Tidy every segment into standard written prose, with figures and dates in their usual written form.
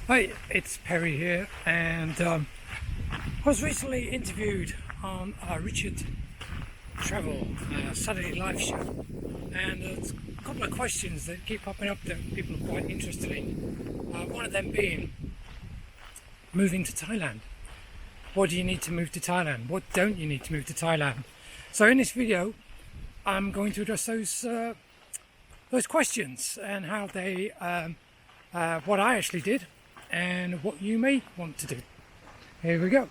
Hi, it's Perry here, and I was recently interviewed on Richard Travel Saturday Live show, and there's a couple of questions that keep popping up that people are quite interested in. One of them being moving to Thailand. What do you need to move to Thailand? What don't you need to move to Thailand? So in this video, I'm going to address those questions and how they, what I actually did, and what you may want to do. Here we go.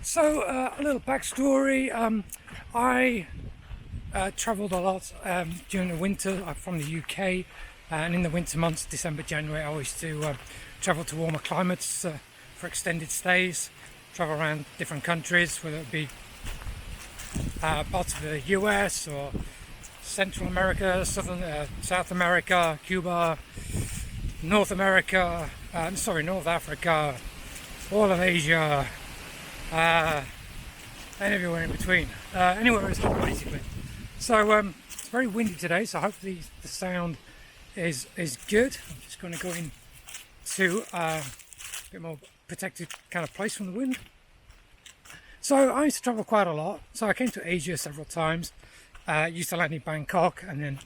So a little backstory. I travelled a lot during the winter. I'm from the UK, and in the winter months, December, January, I always do travel to warmer climates for extended stays. Travel around different countries, whether it be parts of the US or Central America, South America, Cuba, North America, North Africa, all of Asia. And everywhere in between, anywhere it's hot basically. So it's very windy today, so hopefully the sound is good. I'm just going to go into a bit more protected kind of place from the wind. So I used to travel quite a lot, so I came to Asia several times. Used to land in Bangkok and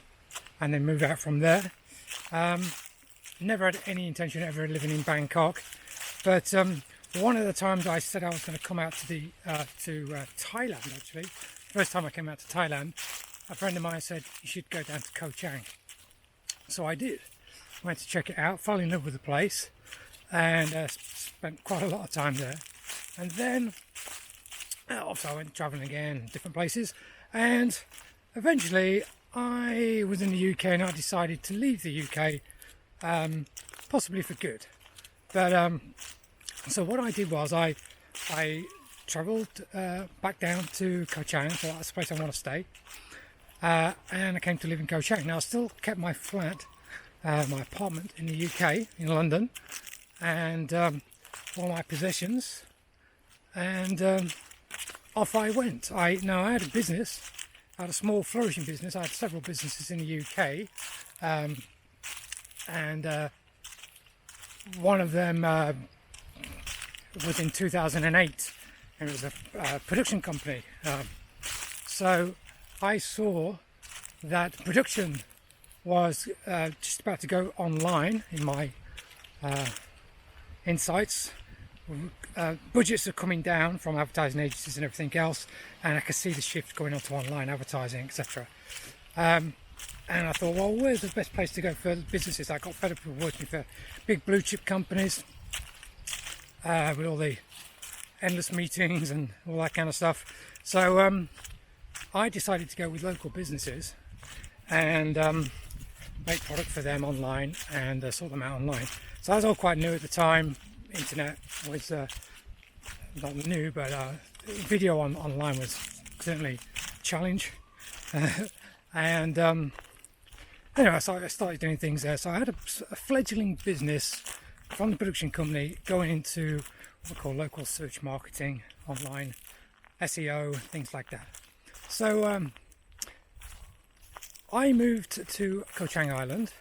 then move out from there. Never had any intention of ever living in Bangkok, but one of the times I said I was going to come out to Thailand, actually, first time I came out to Thailand, a friend of mine said, you should go down to Koh Chang. So I did. Went to check it out, fell in love with the place, and spent quite a lot of time there. And then, also I went travelling again, different places, and eventually I was in the UK and I decided to leave the UK, possibly for good. But so what I did was I travelled back down to Koh Chang, so that's the place I want to stay, and I came to live in Koh Chang. Now I still kept my flat, my apartment in the UK, in London, and all my possessions, and off I went. I had a business, I had a small flourishing business. I had several businesses in the UK, and one of them was in 2008, and it was a production company. So I saw that production was just about to go online in my insights. Budgets are coming down from advertising agencies and everything else, and I could see the shift going on to online advertising, etc. And I thought, well, where's the best place to go for businesses? I got fed up with working for big blue chip companies, with all the endless meetings and all that kind of stuff. So I decided to go with local businesses and make product for them online and sort them out online. So that was all quite new at the time. Internet was not new, but video online was certainly a challenge. And anyway, so I started doing things there. So I had a fledgling business from the production company going into what we call local search marketing, online SEO, things like that. So I moved to Koh Chang Island,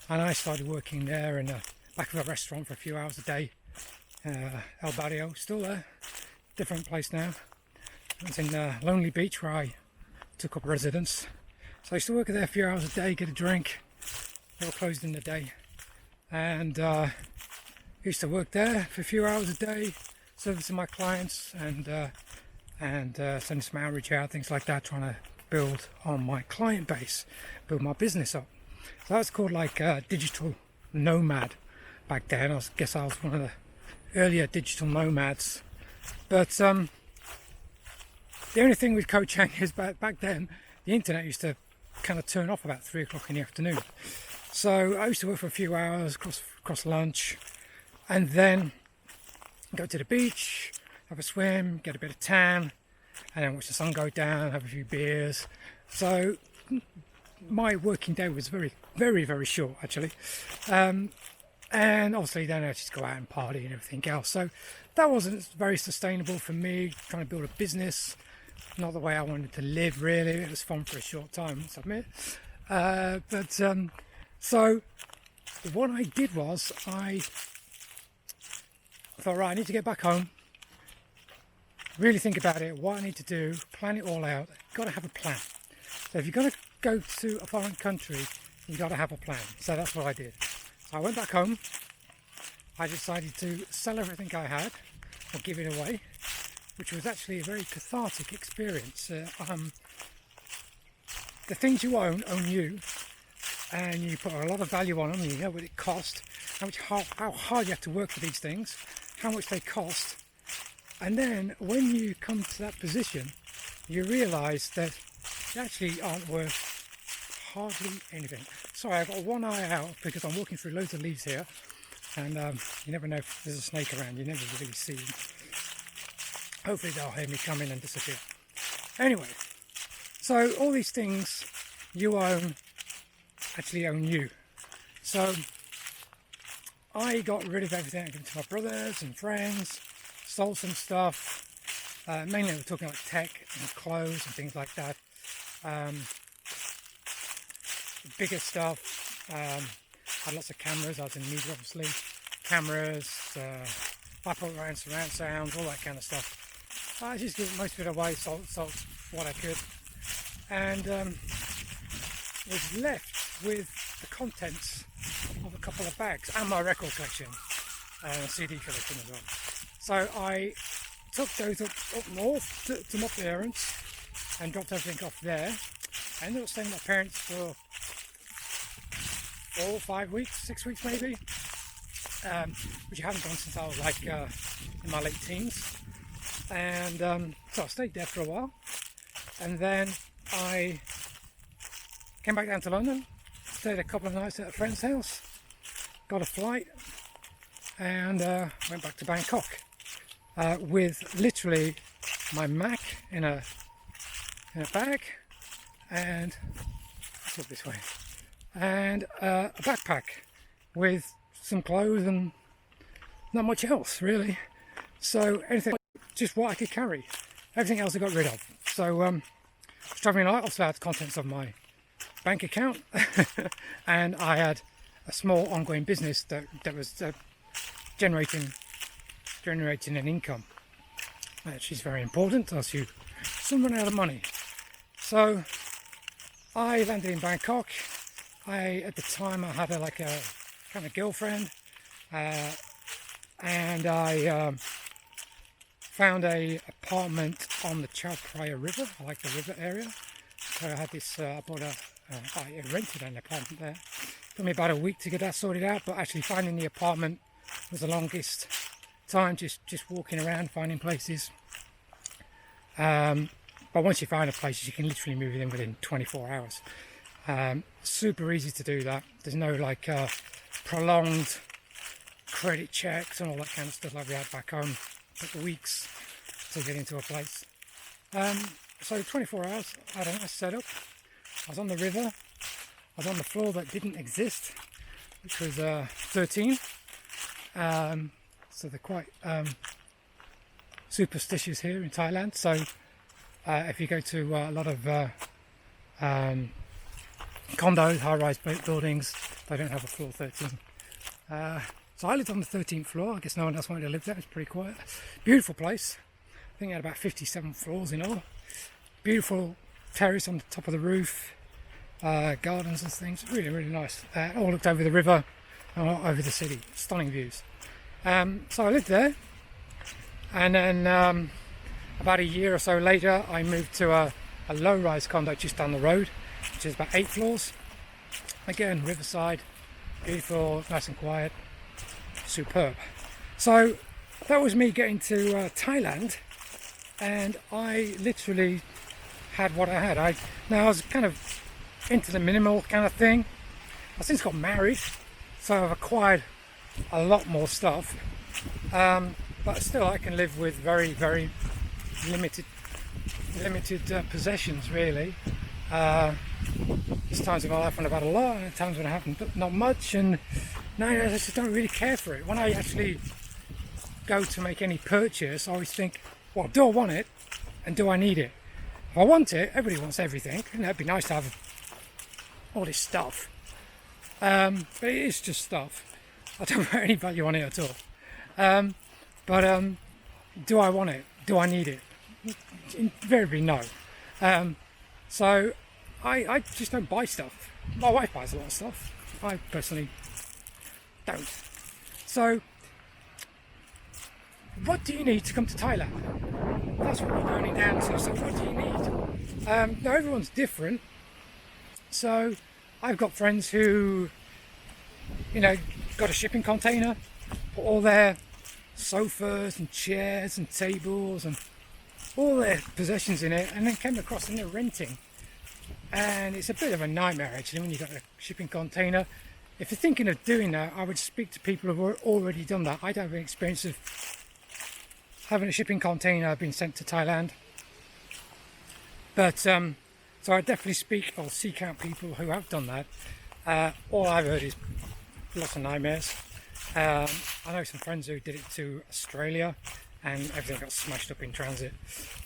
and I started working there in the back of a restaurant for a few hours a day. El Barrio, still there, different place now. It's in Lonely Beach where I took up residence. So I used to work there a few hours a day, get a drink. They were closed in the day, and used to work there for a few hours a day, servicing my clients and sending some outreach out, things like that, trying to build on my client base, build my business up. So that's called like a digital nomad back then. I guess I was one of the earlier digital nomads. But the only thing with Koh Chang is back then the internet used to kind of turn off about 3 o'clock in the afternoon. So I used to work for a few hours across lunch, and then go to the beach, have a swim, get a bit of tan, and then watch the sun go down, have a few beers. So my working day was very, very, very short actually. And obviously then I just go out and party and everything else. So that wasn't very sustainable for me, trying to build a business. Not the way I wanted to live really. It was fun for a short time, I admit. So what I did was I thought, right, I need to get back home, really think about it, what I need to do, plan it all out. Got to have a plan. So if you're going to go to a foreign country, you got to have a plan. So that's what I did. So I went back home. I decided to sell everything I had or give it away, which was actually a very cathartic experience. The things you own you, and you put a lot of value on them. You know what it cost, how hard you have to work for these things, how much they cost, and then when you come to that position, you realise that they actually aren't worth hardly anything. Sorry, I've got one eye out because I'm walking through loads of leaves here, and you never know if there's a snake around. You never really see them. Hopefully they'll hear me come in and disappear. Anyway, so all these things you own actually own you. So I got rid of everything I gave to my brothers and friends, sold some stuff. Mainly we're talking like tech and clothes and things like that. Bigger stuff. Had lots of cameras. I was in media, obviously. Cameras, bipod around, surround sounds, all that kind of stuff. I just gave most of it away, sold what I could, and was left with the contents of a couple of bags and my record collection and CD collection as well. So I took those up north to my parents and dropped everything off there. I ended up staying with my parents for 4 or 5 weeks, 6 weeks maybe, which I haven't done since I was like in my late teens. And so I stayed there for a while, and then I came back down to London, stayed a couple of nights at a friend's house, got a flight, and went back to Bangkok with literally my Mac in a bag, and let's look this way, and a backpack with some clothes and not much else really. So anything, just what I could carry. Everything else I got rid of. So I was travelling a lot. Also had the contents of my bank account, and I had a small ongoing business that was generating an income, which is very important as you soon run out of money. So I landed in Bangkok. At the time I had a kind of girlfriend, and I found a apartment on the Chao Phraya River. I like the river area, so I had this. I rented an apartment there. It took me about a week to get that sorted out, but actually finding the apartment was the longest time. Just walking around finding places. But once you find a place, you can literally move in within 24 hours. Super easy to do that. There's no prolonged credit checks and all that kind of stuff like we had back home. Took weeks to get into a place. So 24 hours, I had a nice setup. I was on the river. I was on the floor that didn't exist, which was 13. So they're quite superstitious here in Thailand. So if you go to a lot of condos, high-rise buildings, they don't have a floor 13. So I lived on the 13th floor. I guess no one else wanted to live there. It's pretty quiet. Beautiful place. I think it had about 57 floors in all. Beautiful terrace on the top of the roof. Gardens and things. Really, really nice. All looked over the river and over the city. Stunning views. So I lived there. And then about a year or so later, I moved to a low-rise condo just down the road, which is about 8 floors. Again, riverside. Beautiful, nice and quiet. Superb. So that was me getting to Thailand, and I literally had what I had. I was kind of into the minimal kind of thing. I've since got married, so I've acquired a lot more stuff. but still I can live with very, very limited possessions, really. There's times in my life when I've had a lot, and times when I haven't, not much, and now I just don't really care for it. When I actually go to make any purchase, I always think, well, do I want it, and do I need it? If I want it, everybody wants everything, and it'd be nice to have all this stuff, but it is just stuff. I don't put any value on it at all. But do I want it? Do I need it? Invariably no. So I just don't buy stuff. My wife buys a lot of stuff. I personally don't. So what do you need to come to Thailand? That's what we're going down to. So what do you need? Now everyone's different. So I've got friends who, got a shipping container, put all their sofas and chairs and tables and all their possessions in it, and then came across and they're renting. And it's a bit of a nightmare actually when you've got a shipping container. If you're thinking of doing that, I would speak to people who've already done that. I don't have any experience of having a shipping container being sent to Thailand. But so I definitely seek out people who have done that. All I've heard is lots of nightmares. I know some friends who did it to Australia and everything got smashed up in transit.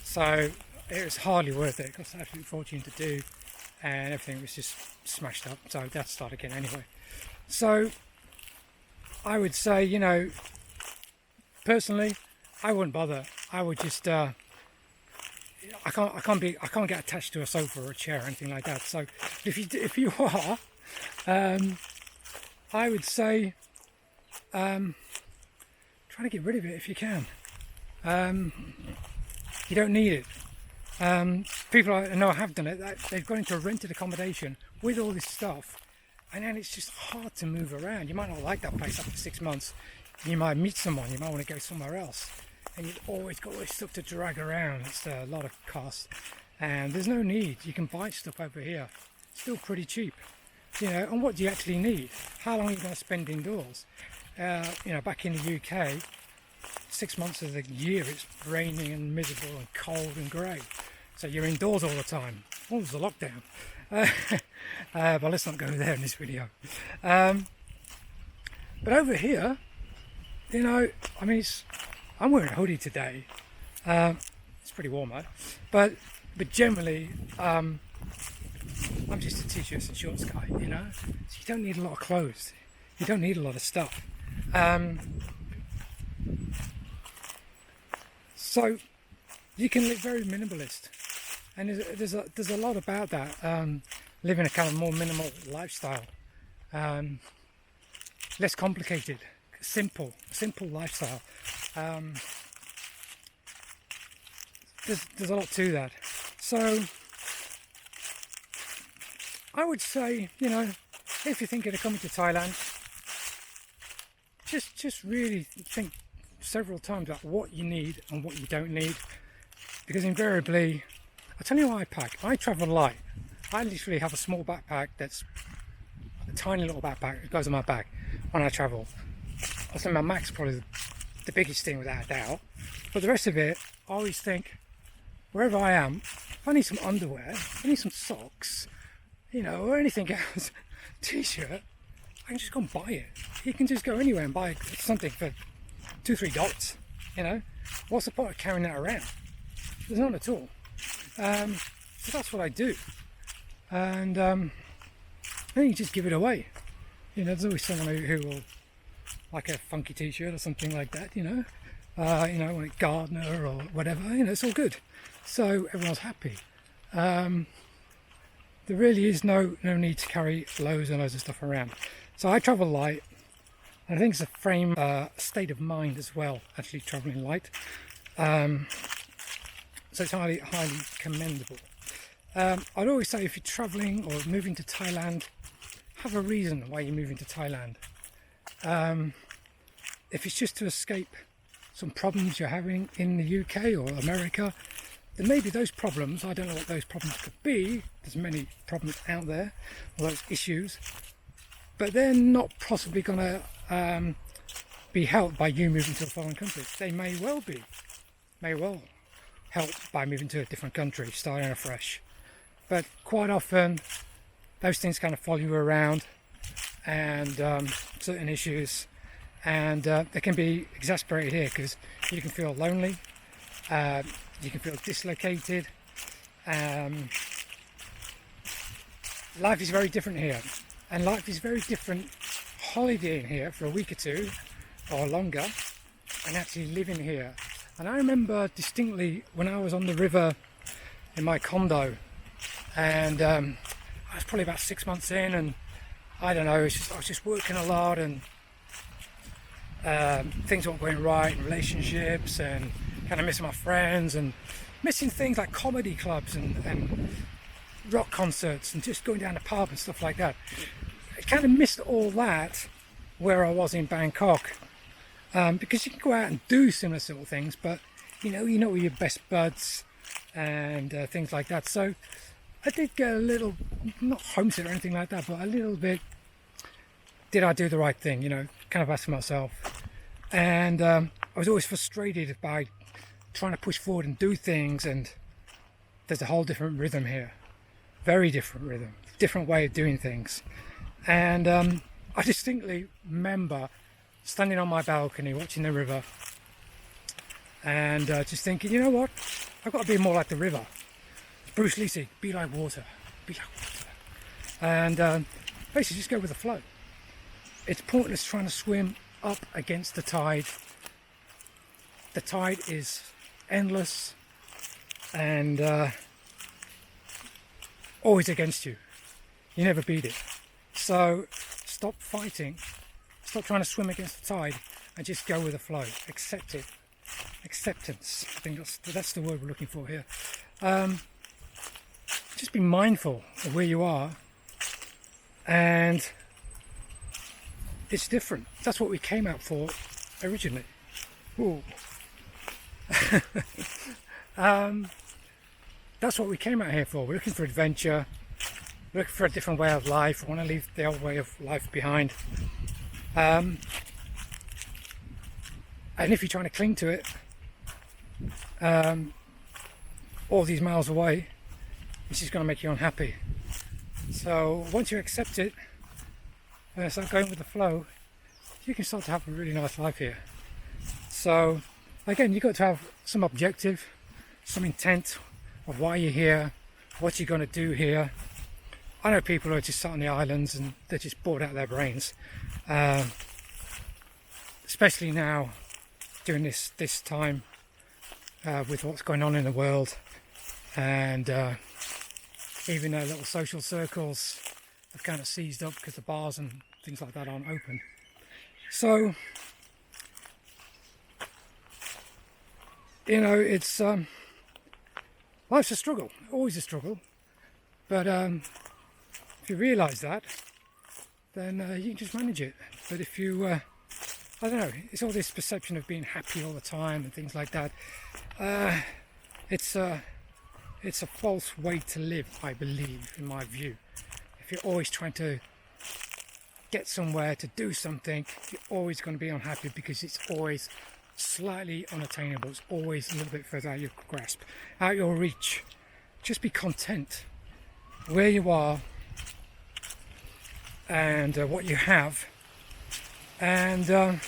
So it was hardly worth it. It cost an absolute fortune to do and everything was just smashed up. So that's start again anyway. So I would say, personally, I wouldn't bother. I would just I can't get attached to a sofa or a chair or anything like that. So if you are, I would say try to get rid of it if you can. You don't need it. People I know have done it. They've gone into a rented accommodation with all this stuff, and then it's just hard to move around. You might not like that place after 6 months. You might meet someone. You might want to go somewhere else, and you've always got all this stuff to drag around. It's a lot of cost, and there's no need. You can buy stuff over here, still pretty cheap. And what do you actually need? How long are you going to spend indoors? Back in the UK, 6 months of the year it's raining and miserable and cold and grey, so you're indoors all the time. Oh, there's a lockdown. But let's not go there in this video. But over here, I'm wearing a hoodie today. It's pretty warm out, but generally I'm just a t-shirts and shorts guy, so you don't need a lot of clothes, you don't need a lot of stuff. So you can live very minimalist, and there's a lot about that. Living a kind of more minimal lifestyle, less complicated, simple lifestyle. There's a lot to that. So I would say, if you're thinking of coming to Thailand, just really think several times about what you need and what you don't need, because invariably, I'll tell you what I pack. I travel light. I literally have a small backpack that's a tiny little backpack that goes on my back when I travel. I think my Mac's probably the biggest thing without a doubt, but the rest of it, I always think, wherever I am, if I need some underwear, I need some socks, or anything else, t-shirt, I can just go and buy it. You can just go anywhere and buy something for $2-3. What's the point of carrying that around? There's none at all. So that's what I do, and then you just give it away. There's always someone who will like a funky t-shirt or something like that. Want a gardener or whatever. It's all good. So everyone's happy. There really is no need to carry loads and loads of stuff around. So I travel light, and I think it's a state of mind as well, actually travelling light. So it's highly commendable. I'd always say if you're travelling or moving to Thailand, have a reason why you're moving to Thailand. If it's just to escape some problems you're having in the UK or America, then maybe those problems, I don't know what those problems could be, there's many problems out there, or those issues, but they're not possibly going to be helped by you moving to a foreign country. They may well be, helped by moving to a different country, starting afresh. But quite often, those things kind of follow you around, and certain issues, and they can be exasperated here because you can feel lonely, you can feel dislocated. Life is very different here, and life is very different holidaying here for a week or two or longer and actually living here. And I remember distinctly when I was on the river in my condo, and I was probably about 6 months in, and I don't know, I was just working a lot, and things weren't going right in relationships, and kind of missing my friends, and missing things like comedy clubs and rock concerts, and just going down the pub and stuff like that. I kind of missed all that where I was in Bangkok, because you can go out and do similar sort of things, but you know with your best buds and things like that. So I did get a little, not homesick or anything like that, but a little bit, did I do the right thing, kind of asking myself. And I was always frustrated by trying to push forward and do things, and there's a whole different rhythm here, very different rhythm, different way of doing things. And I distinctly remember standing on my balcony watching the river, and just thinking, you know what, I've got to be more like the river. Bruce Lee said, be like water, be like water. And basically just go with the flow. It's pointless trying to swim up against the tide. The tide is endless and always against you. You never beat it. So stop fighting, stop trying to swim against the tide, and just go with the flow. Accept it. Acceptance. I think that's the word we're looking for here. Just be mindful of where you are, and it's different. That's what we came out for originally. Ooh. That's what we came out here for. We're looking for adventure. We're looking for a different way of life. We want to leave the old way of life behind. And if you're trying to cling to it, all these miles away, it's just going to make you unhappy. So once you accept it and start going with the flow, you can start to have a really nice life here. So again, you've got to have some objective, some intent of why you're here, what you're going to do here. I know people who are just sat on the islands and they're just bored out of their brains, especially now during this time with what's going on in the world, and even though little social circles have kind of seized up because the bars and things like that aren't open. So it's life's a struggle, always a struggle, but if you realise that, then you can just manage it. But if you I don't know, it's all this perception of being happy all the time and things like that. It's a false way to live, I believe, in my view. If you're always trying to get somewhere, to do something, you're always going to be unhappy because it's always slightly unattainable. It's always a little bit further out of your grasp, out your reach. Just be content where you are and what you have. And the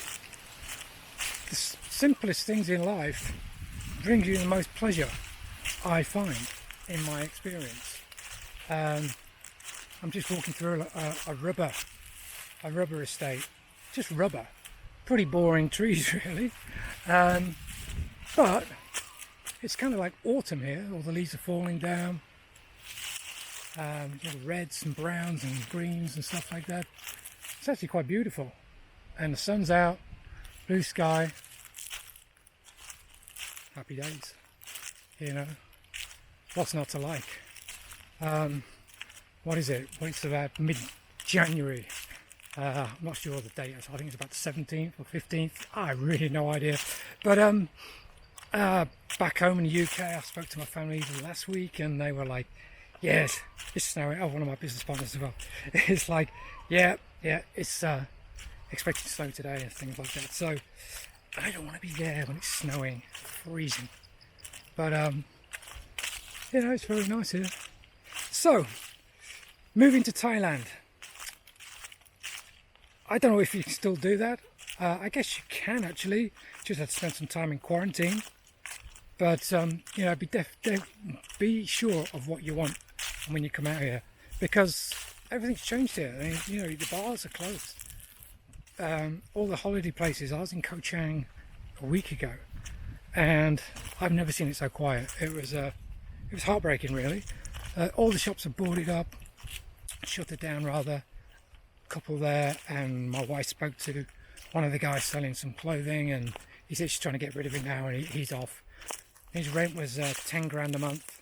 simplest things in life bring you the most pleasure, I find, in my experience. I'm just walking through a rubber estate, just rubber, pretty boring trees really, but it's kind of like autumn here. All the leaves are falling down, reds and browns and greens and stuff like that. It's actually quite beautiful, and the sun's out, blue sky, happy days. What's not to like? What is it? Well, it's about mid-January. I'm not sure the date. I think it's about the 17th or 15th. I really no idea. But back home in the UK, I spoke to my family last week, and they were like, "Yes, it's snowing." Oh, one of my business partners as well. It's like, yeah, it's expecting snow today and things like that. So I don't want to be there when it's snowing, freezing. But it's very nice here. So, moving to Thailand. I don't know if you can still do that. I guess you can actually. Just have to spend some time in quarantine. But be sure of what you want when you come out here, because everything's changed here. I mean, the bars are closed. All the holiday places. I was in Koh Chang a week ago, and I've never seen it so quiet. It was heartbreaking, really. All the shops are boarded up, shuttered down rather. Couple there, and my wife spoke to one of the guys selling some clothing, and he said she's trying to get rid of it now, and he's off. His rent was 10 grand a month.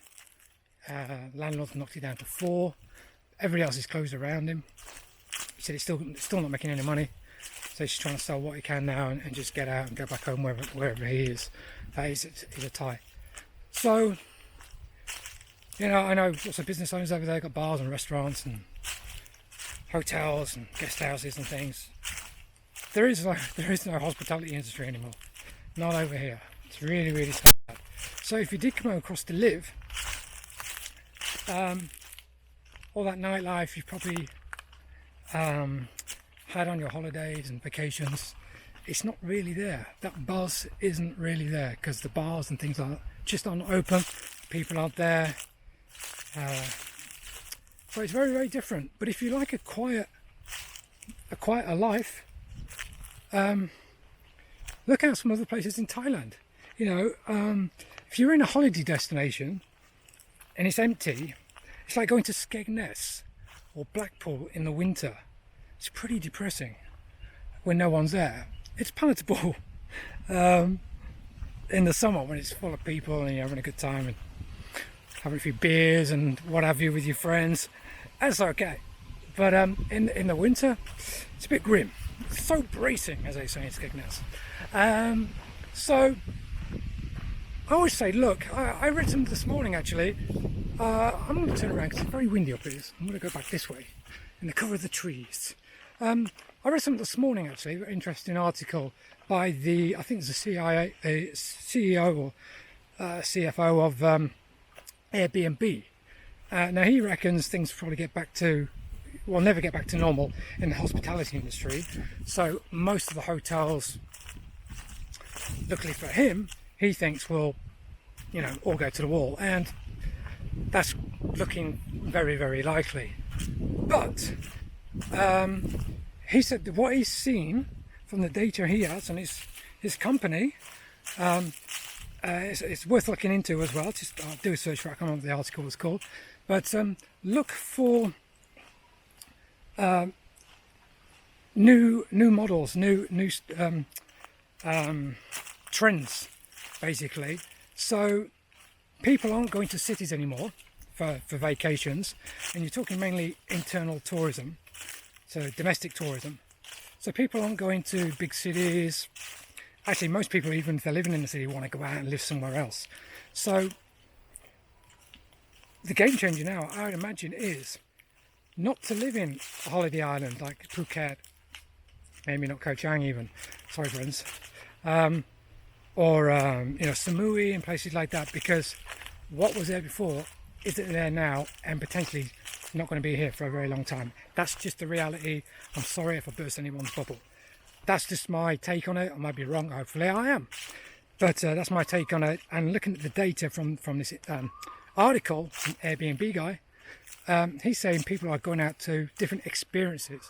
Landlord knocked it down to 4. Everybody else is closed around him. He said he's still not making any money, so he's trying to sell what he can now and just get out and go back home wherever he is. He's a Thai. So I know lots of business owners over there, got bars and restaurants and hotels and guest houses and things. There is no hospitality industry anymore. Not over here. It's really, really sad. So if you did come across to live, all that nightlife you probably had on your holidays and vacations, it's not really there. That buzz isn't really there, because the bars and things like that just aren't open. People aren't there. So it's very, very different. But if you like a quieter life, look out some other places in Thailand. If you're in a holiday destination and it's empty, it's like going to Skegness or Blackpool in the winter. It's pretty depressing when no one's there. It's palatable in the summer when it's full of people and you're having a good time and having a few beers and what have you with your friends. That's okay. But in the winter, it's a bit grim. It's so bracing, as they say in Skegness. So I always say, look, I read some this morning actually. I'm going to turn around because it's very windy up here. I'm going to go back this way in the cover of the trees. I read something this morning actually, a very interesting article by I think it's the CEO or CFO of Airbnb. Now he reckons things probably will never get back to normal in the hospitality industry. So most of the hotels, luckily for him, he thinks will, all go to the wall, and that's looking very, very likely. But he said that what he's seen from the data he has and his company, it's worth looking into as well. Just I'll do a search for it. I can't remember what the article was called, but look for new models, new trends, basically. So people aren't going to cities anymore for vacations, and you're talking mainly internal tourism, so domestic tourism. So people aren't going to big cities. Actually, most people, even if they're living in the city, want to go out and live somewhere else. So the game changer now, I would imagine, is not to live in a holiday island like Phuket, maybe not Koh Chang even, sorry friends, or Samui and places like that, because what was there before isn't there now, and potentially not going to be here for a very long time. That's just the reality. I'm sorry if I burst anyone's bubble. That's just my take on it. I might be wrong, hopefully I am, but that's my take on it. And looking at the data from this article from Airbnb guy, he's saying people are going out to different experiences.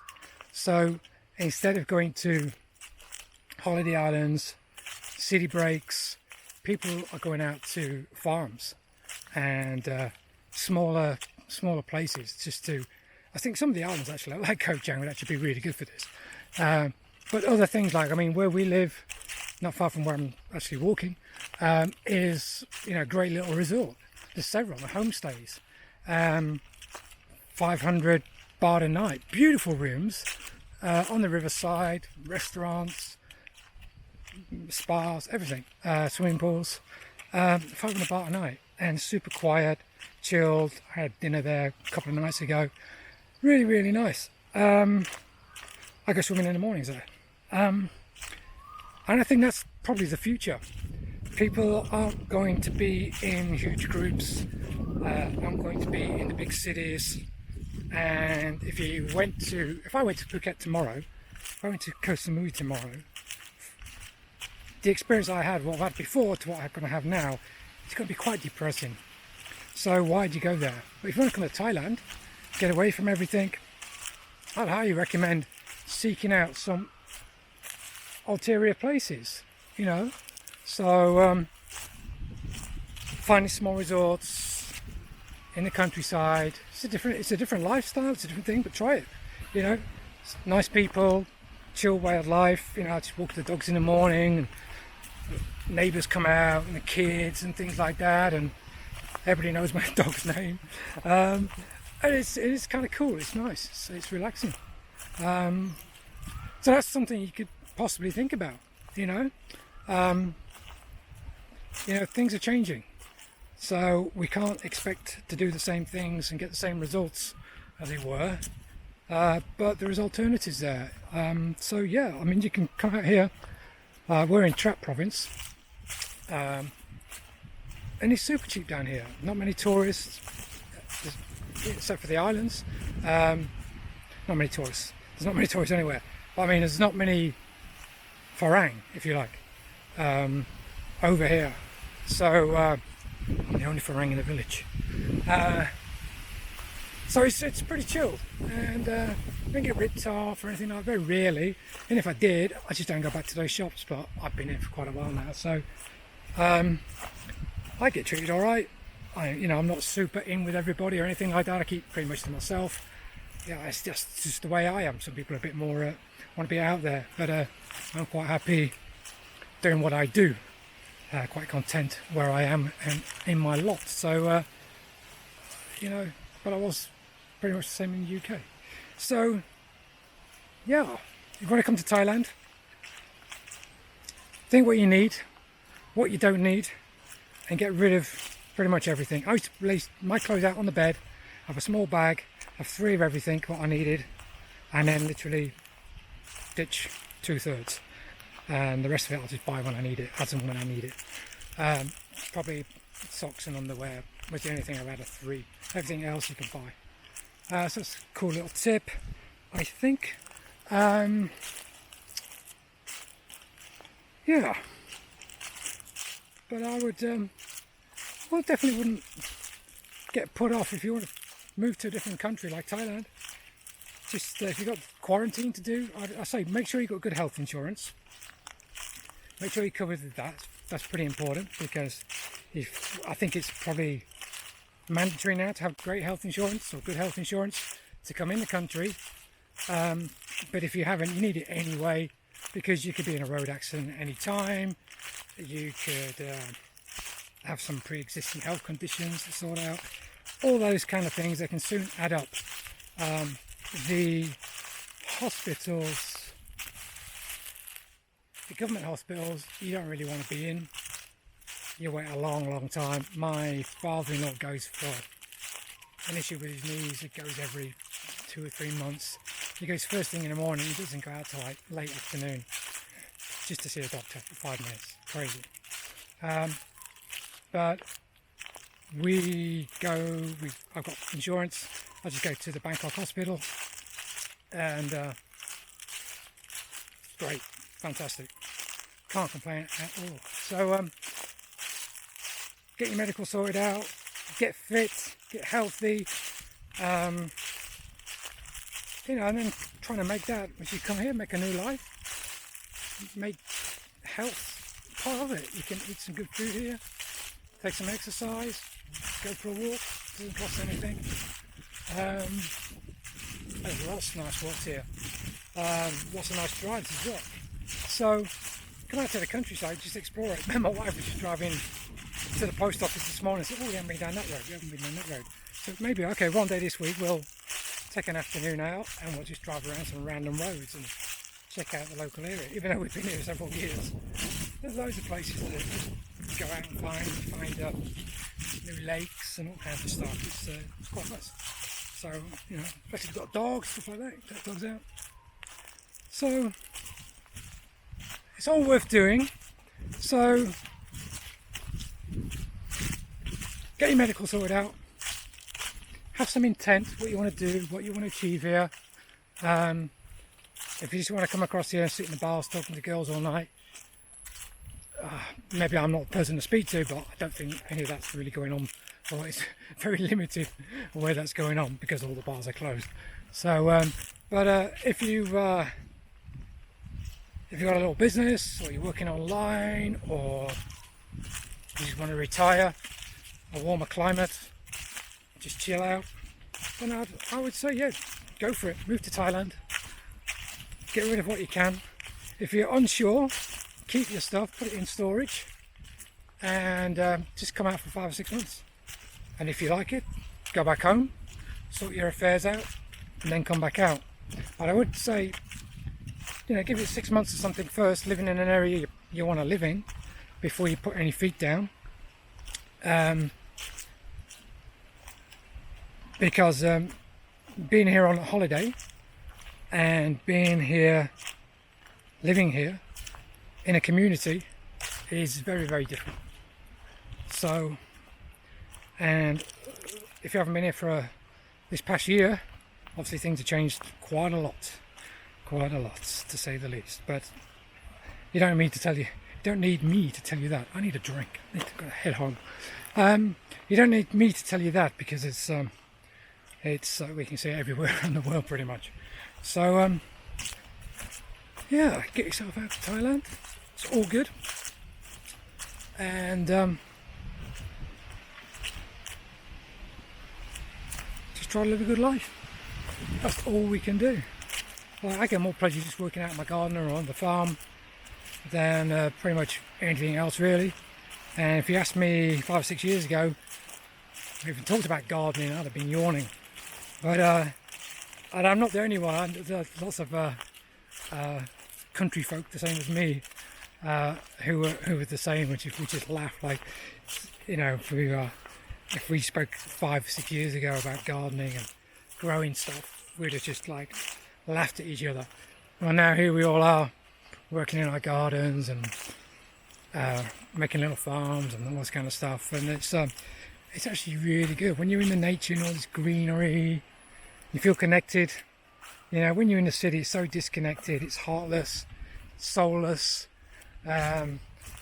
So instead of going to holiday islands, city breaks, people are going out to farms and smaller places just to. I think some of the islands actually, like Koh Chang, would actually be really good for this. But other things like, where we live, not far from where I'm actually walking, is a great little resort. There's several homestays, 500 baht a night, beautiful rooms on the riverside, restaurants, spas, everything, swimming pools, 500 baht a night, and super quiet, chilled. I had dinner there a couple of nights ago. Really, really nice. I go swimming in the mornings there. And I think that's probably the future. People aren't going to be in huge groups, aren't going to be in the big cities. And if I went to Phuket tomorrow, if I went to Koh Samui tomorrow, the experience I had, what I've had before to what I'm going to have now, it's going to be quite depressing. So why do you go there? But if you want to come to Thailand, get away from everything, I'd highly recommend seeking out some ulterior places, you know. So finding small resorts in the countryside. It's a different lifestyle, it's a different thing, but try it. You know, it's nice people, chill way of life. You know, I just walk the dogs in the morning, and neighbours come out, and the kids and things like that, and everybody knows my dog's name. And it's kind of cool. It's nice. It's relaxing. So that's something you could possibly think about. You know, things are changing. So we can't expect to do the same things and get the same results as it were, but there is alternatives there. So yeah, I mean, you can come out here. We're in Trap province, and it's super cheap down here. Not many tourists, except for the islands. Not many tourists. There's not many tourists anywhere. But I mean, there's not many Farang, if you like, over here. So I'm the only Farang in the village. So it's pretty chilled, and I don't get ripped off or anything like that, very rarely. And if I did, I just don't go back to those shops. But I've been here for quite a while now, so I get treated all right. I'm not super in with everybody or anything like that. I keep pretty much to myself. Yeah, it's just the way I am. Some people are a bit more want to be out there, but I'm quite happy doing what I do. Quite content where I am and in my lot. So but I was pretty much the same in the UK. So yeah, if you want to come to Thailand, think what you need, what you don't need, and get rid of pretty much everything. I used to place my clothes out on the bed, have a small bag, have 3 of everything what I needed, and then literally ditch 2/3, and the rest of it I'll just buy when I need it, as and when I need it. Probably socks and underwear was the only thing I've had of 3. Everything else you can buy. So it's a cool little tip, I think. Yeah, but I definitely wouldn't get put off if you want to move to a different country like Thailand. Just if you've got quarantine to do, I say make sure you've got good health insurance. Make sure you're covered with that. That's pretty important, because I think it's probably mandatory now to have great health insurance or good health insurance to come in the country. But if you haven't, you need it anyway, because you could be in a road accident at any time. You could have some pre-existing health conditions to sort out. All those kind of things that can soon add up. The hospitals, the government hospitals, you don't really want to be in. You wait a long time. My father-in-law goes for an issue with his knees. It goes every 2 or 3 months. He goes first thing in the morning. He doesn't go out till like late afternoon, just to see a doctor for 5 minutes. Crazy. But I've got insurance. I just go to the Bangkok hospital, and great, fantastic. Can't complain at all. So get your medical sorted out, get fit, get healthy, and then trying to make that, if you come here, make a new life, make health part of it. You can eat some good food here, take some exercise, go for a walk, doesn't cost anything. There's lots of nice walks here, lots of nice drives as well. So come out to the countryside, just explore it. My wife was just driving to the post office this morning and said, we haven't been down that road, So maybe, okay, one day this week we'll take an afternoon out and we'll just drive around some random roads and check out the local area, even though we've been here several years. There's loads of places to go out and find new lakes and all kinds of stuff. It's quite nice. So, especially if you've got dogs, stuff like that, take dogs out. So it's all worth doing. So get your medical sorted out, have some intent, what you want to do, what you want to achieve here. If you just want to come across here and sit in the bars talking to girls all night, maybe I'm not the person to speak to, but I don't think any of that's really going on, or it's very limited where that's going on because all the bars are closed. So but if you've got a little business, or you're working online, or you just want to retire, a warmer climate, just chill out, then I would say, yeah, go for it. Move to Thailand, get rid of what you can. If you're unsure, keep your stuff, put it in storage, and just come out for 5 or 6 months. And if you like it, go back home, sort your affairs out, and then come back out. But I would say, you know, give it 6 months or something first, living in an area you want to live in before you put any feet down. Because being here on a holiday and being here, living here in a community is very, very different. So, and if you haven't been here for this past year, obviously things have changed quite a lot to say the least. But you don't need me to tell you that. I need a drink. I need to go head home. You don't need me to tell you that because it's we can see it everywhere around the world pretty much. So yeah, get yourself out to Thailand. It's all good, and just try to live a good life. That's all we can do. Well, I get more pleasure just working out in my garden or on the farm than pretty much anything else really. And if you asked me 5 or 6 years ago, we even talked about gardening, I'd have been yawning. But and I'm not the only one. There's lots of country folk the same as me who are the same, which we just laugh, like, you know, if we spoke 5 or 6 years ago about gardening and growing stuff, we'd have just like laughed at each other. Well, now here we all are working in our gardens and making little farms and all this kind of stuff, and it's actually really good when you're in the nature and all this greenery. You feel connected. You know, when you're in the city, it's so disconnected, it's heartless, soulless. But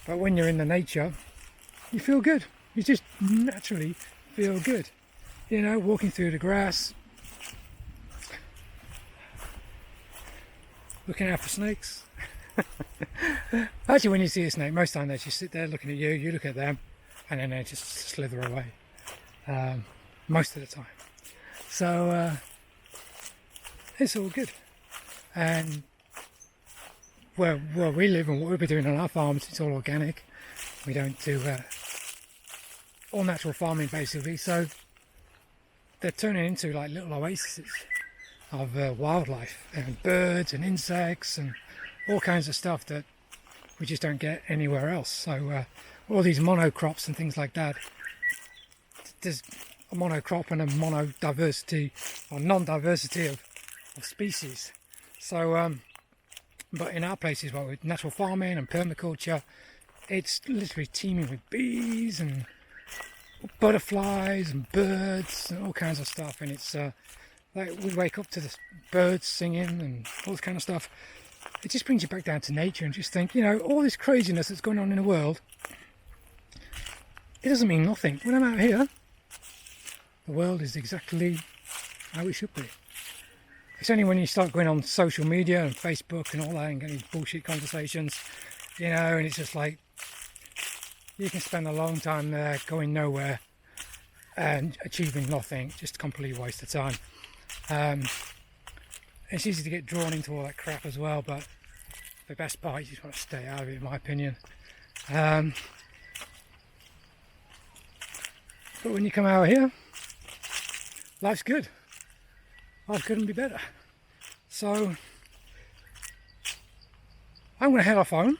when you're in the nature, you feel good. You just naturally feel good. You know, walking through the grass, looking out for snakes. Actually, when you see a snake, most of the time they just sit there looking at you, you look at them, and then they just slither away. Most of the time. So it's all good. And where we live and what we've been doing on our farms, it's all organic. We don't do all natural farming basically. So they're turning into like little oases of wildlife and birds and insects and all kinds of stuff that we just don't get anywhere else. So all these monocrops and things like that, there's a monocrop and a monodiversity or non-diversity of species. So but in our places, well, with natural farming and permaculture, it's literally teeming with bees and butterflies and birds and all kinds of stuff. And it's like we wake up to the birds singing and all this kind of stuff. It just brings you back down to nature and just think, you know, all this craziness that's going on in the world, it doesn't mean nothing. When I'm out here, the world is exactly how it should be. It's only when you start going on social media and Facebook and all that and getting bullshit conversations, you know, and it's just like, you can spend a long time there going nowhere and achieving nothing, just a complete waste of time. It's easy to get drawn into all that crap as well, but the best part, you just want to stay out of it, in my opinion. But when you come out here, life's good. Life couldn't be better. So I'm going to head off home,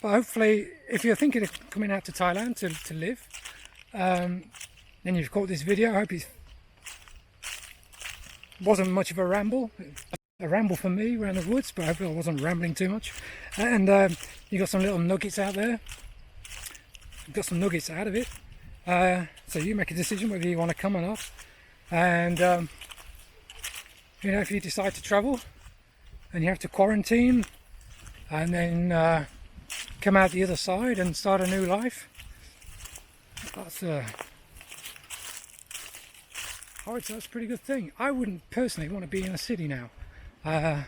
but hopefully if you're thinking of coming out to Thailand to live, then you've caught this video. I hope it wasn't much of a ramble. a ramble for me around the woods, but hopefully I wasn't rambling too much. And you got some little nuggets out there. Got some nuggets out of it. So you make a decision whether you want to come or not. And you know, if you decide to travel and you have to quarantine and then come out the other side and start a new life, that's that's a pretty good thing. I wouldn't personally want to be in a city now. I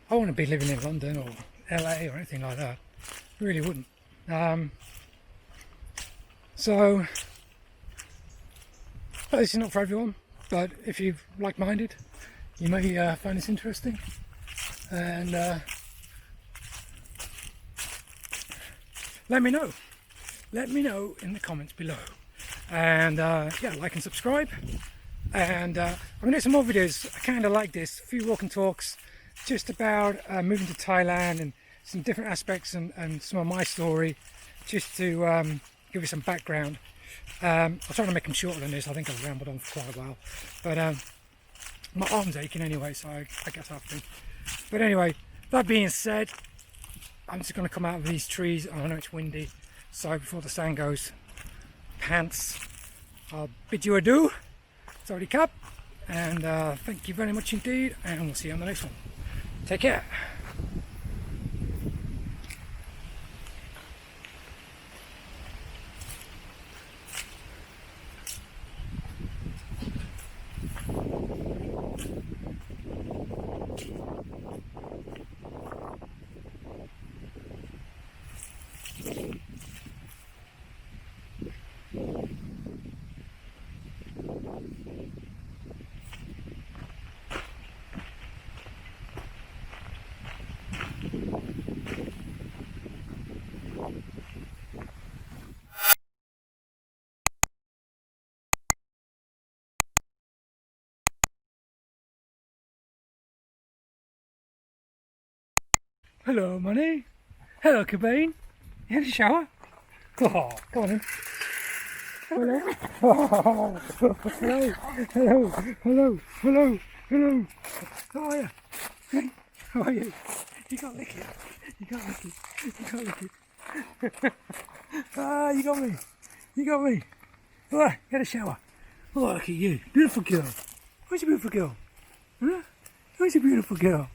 wouldn't be living in London or LA or anything like that. I really wouldn't. So this is not for everyone, but if you're like-minded, you may find this interesting. And let me know. Let me know in the comments below. And yeah, like and subscribe. And I'm going to do some more videos kind of like this, a few walk and talks just about moving to Thailand and some different aspects and some of my story, just to give you some background. I'll try to make them shorter than this. I think I've rambled on for quite a while, but my arm's aching anyway, so I guess I have to. But anyway, that being said, I'm just going to come out of these trees. I know it's windy, so before the sun goes pants, I'll bid you adieu. Sorry, Cap, and thank you very much indeed, and we'll see you on the next one. Take care. Hello, money. Hello, Cabane. You had a shower? Oh, come on in. Hello. Oh, hello. Hello. Hello. Hello. Hello. How are you? Hey, how are you? You can't lick it. You can't lick it. You can't lick it. Ah, you got me. You got me. All right, get a shower. Oh, look at you. Beautiful girl. Where's your beautiful girl? Huh? Where's your beautiful girl?